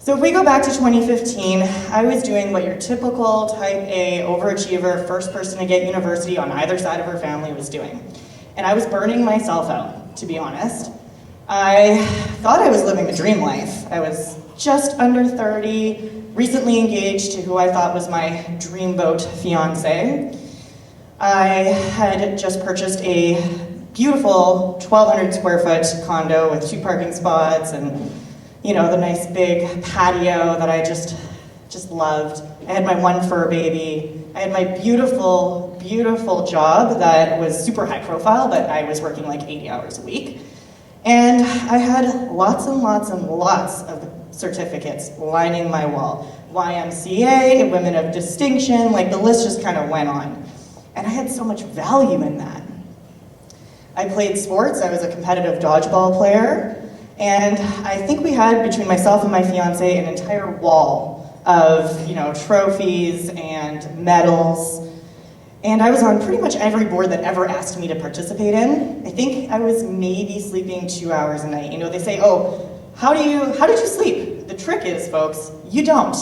So if we go back to 2015, I was doing what your typical type A overachiever, first person to get university on either side of her family was doing. And I was burning myself out, to be honest. I thought I was living the dream life. I was just under 30, recently engaged to who I thought was my dreamboat fiance. I had just purchased a beautiful 1,200 square foot condo with 2 parking spots and, you know, the nice big patio that I just loved. I had my 1 fur baby. I had my beautiful, beautiful job that was super high profile, but I was working like 80 hours a week. And I had lots and lots and lots of certificates lining my wall. YMCA, Women of Distinction, like the list just kind of went on. And I had so much value in that. I played sports. I was a competitive dodgeball player. And I think we had, between myself and my fiance, an entire wall of, you know, trophies and medals. And I was on pretty much every board that ever asked me to participate in. I think I was maybe sleeping 2 hours a night. You know, they say, oh, how did you sleep? The trick is, folks, you don't.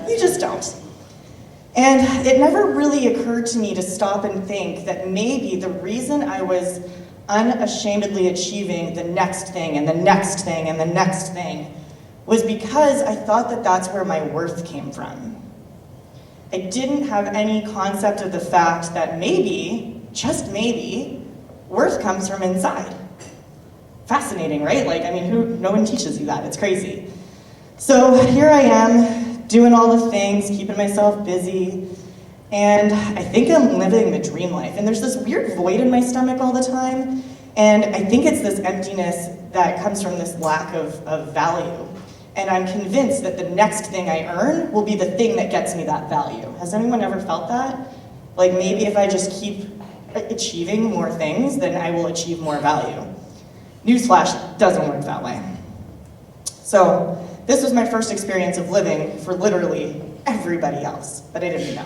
You just don't. And it never really occurred to me to stop and think that maybe the reason I was unashamedly achieving the next thing and the next thing and the next thing was because I thought that that's where my worth came from. I didn't have any concept of the fact that maybe, just maybe, worth comes from inside. Fascinating, right? Like, I mean, no one teaches you that. It's crazy. So here I am, doing all the things, keeping myself busy, and I think I'm living the dream life. And there's this weird void in my stomach all the time, and I think it's this emptiness that comes from this lack of value. And I'm convinced that the next thing I earn will be the thing that gets me that value. Has anyone ever felt that? Like maybe if I just keep achieving more things, then I will achieve more value. Newsflash, doesn't work that way. So this was my first experience of living for literally everybody else, but I didn't know.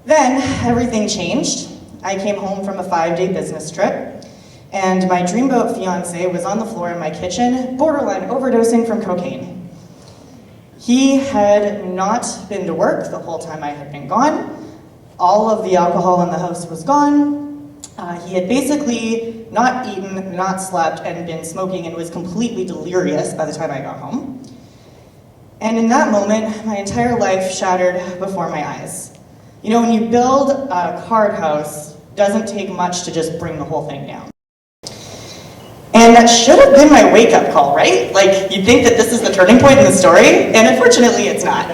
Then everything changed. I came home from a 5-day business trip, and my dreamboat fiance was on the floor in my kitchen, borderline overdosing from cocaine. He had not been to work the whole time I had been gone. All of the alcohol in the house was gone. He had basically not eaten, not slept, and been smoking and was completely delirious by the time I got home. And in that moment, my entire life shattered before my eyes. You know, when you build a card house, it doesn't take much to just bring the whole thing down. And that should have been my wake-up call, right? Like, you'd think that this is the turning point in the story, and unfortunately it's not.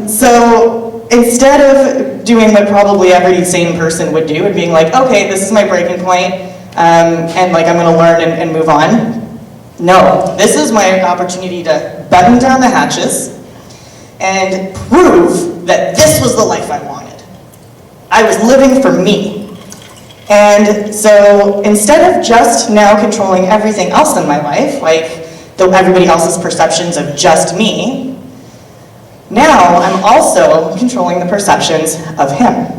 So instead of doing what probably every sane person would do and being like, okay, this is my breaking point, and like I'm gonna learn and move on. No, this is my opportunity to button down the hatches and prove that this was the life I wanted. I was living for me. And so instead of just now controlling everything else in my life, like everybody else's perceptions of just me, now I'm also controlling the perceptions of him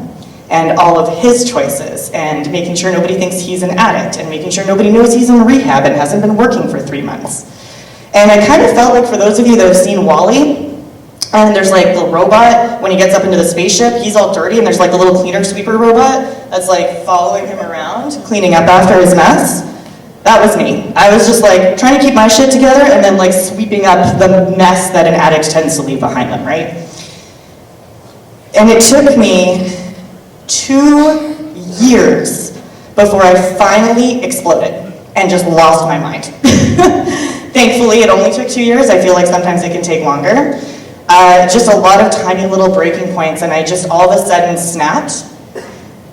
and all of his choices and making sure nobody thinks he's an addict and making sure nobody knows he's in rehab and hasn't been working for 3 months. And I kind of felt like, for those of you that have seen WALL-E, and there's like the robot, when he gets up into the spaceship, he's all dirty, and there's like the little cleaner sweeper robot that's like following him around, cleaning up after his mess. That was me. I was just like trying to keep my shit together and then like sweeping up the mess that an addict tends to leave behind them, right? And it took me 2 years before I finally exploded and just lost my mind. Thankfully, it only took 2 years. I feel like sometimes it can take longer. Just a lot of tiny little breaking points, and I just all of a sudden snapped,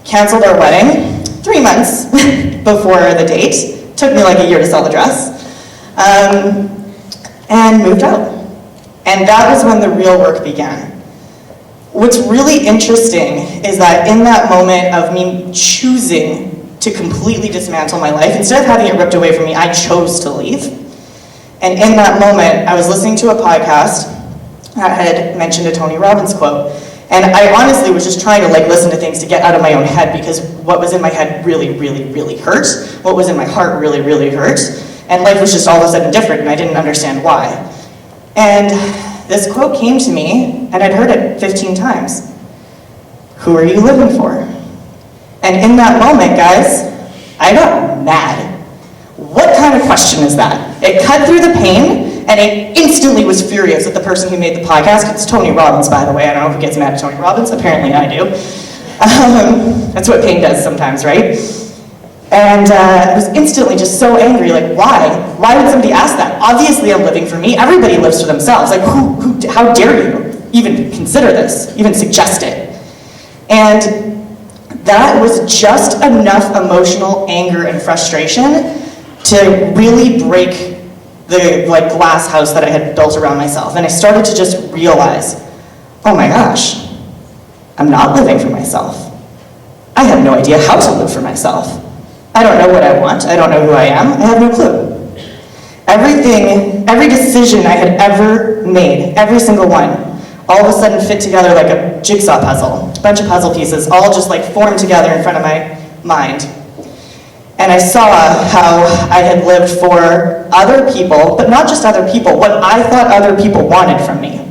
canceled our wedding 3 months before the date. Took me like a year to sell the dress, and moved out. And that was when the real work began. What's really interesting is that in that moment of me choosing to completely dismantle my life, instead of having it ripped away from me, I chose to leave. And in that moment, I was listening to a podcast that had mentioned a Tony Robbins quote. And I honestly was just trying to like listen to things to get out of my own head, because what was in my head really, really, really hurt. What was in my heart really, really hurt. And life was just all of a sudden different, and I didn't understand why. And this quote came to me, and I'd heard it 15 times. Who are you living for? And in that moment, guys, I got mad. What kind of question is that? It cut through the pain, and I instantly was furious at the person who made the podcast. It's Tony Robbins, by the way. I don't know who gets mad at Tony Robbins. Apparently I do. That's what pain does sometimes, right? And I was instantly just so angry, like, why? Why would somebody ask that? Obviously I'm living for me. Everybody lives for themselves. Like, how dare you even consider this, even suggest it? And that was just enough emotional anger and frustration to really break the glass house that I had built around myself. And I started to just realize, oh my gosh, I'm not living for myself. I have no idea how to live for myself. I don't know what I want. I don't know who I am. I have no clue. Every decision I had ever made, every single one, all of a sudden fit together like a jigsaw puzzle. A bunch of puzzle pieces, all just formed together in front of my mind. And I saw how I had lived for other people, but not just other people, what I thought other people wanted from me.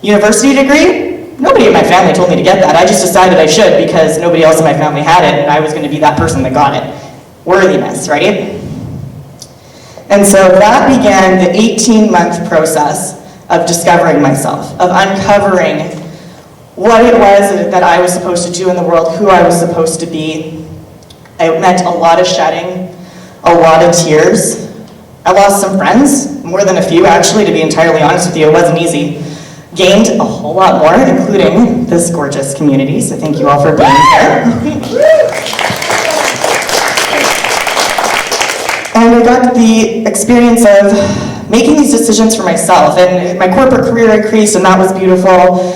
University degree? Nobody in my family told me to get that. I just decided I should because nobody else in my family had it, and I was going to be that person that got it. Worthiness, right? And so that began the 18-month process of discovering myself, of uncovering what it was that I was supposed to do in the world, who I was supposed to be. It meant a lot of shedding, a lot of tears. I lost some friends, more than a few actually, to be entirely honest with you. It wasn't easy. Gained a whole lot more, including this gorgeous community, so thank you all for being here. And I got the experience of making these decisions for myself, and my corporate career increased, and that was beautiful,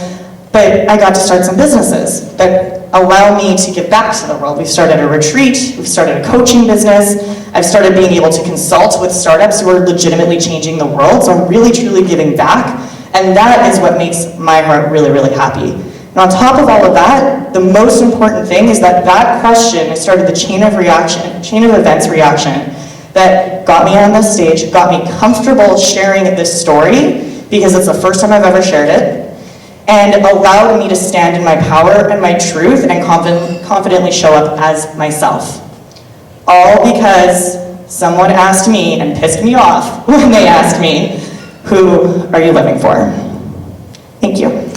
but I got to start some businesses that allow me to give back to the world. We've started a retreat, we've started a coaching business, I've started being able to consult with startups who are legitimately changing the world, so I'm really truly giving back. And that is what makes my heart really, really happy. And on top of all of that, the most important thing is that that question started the chain of events reaction that got me on this stage, got me comfortable sharing this story, because it's the first time I've ever shared it, and allowed me to stand in my power and my truth and confidently show up as myself. All because someone asked me and pissed me off when they asked me, who are you living for? Thank you.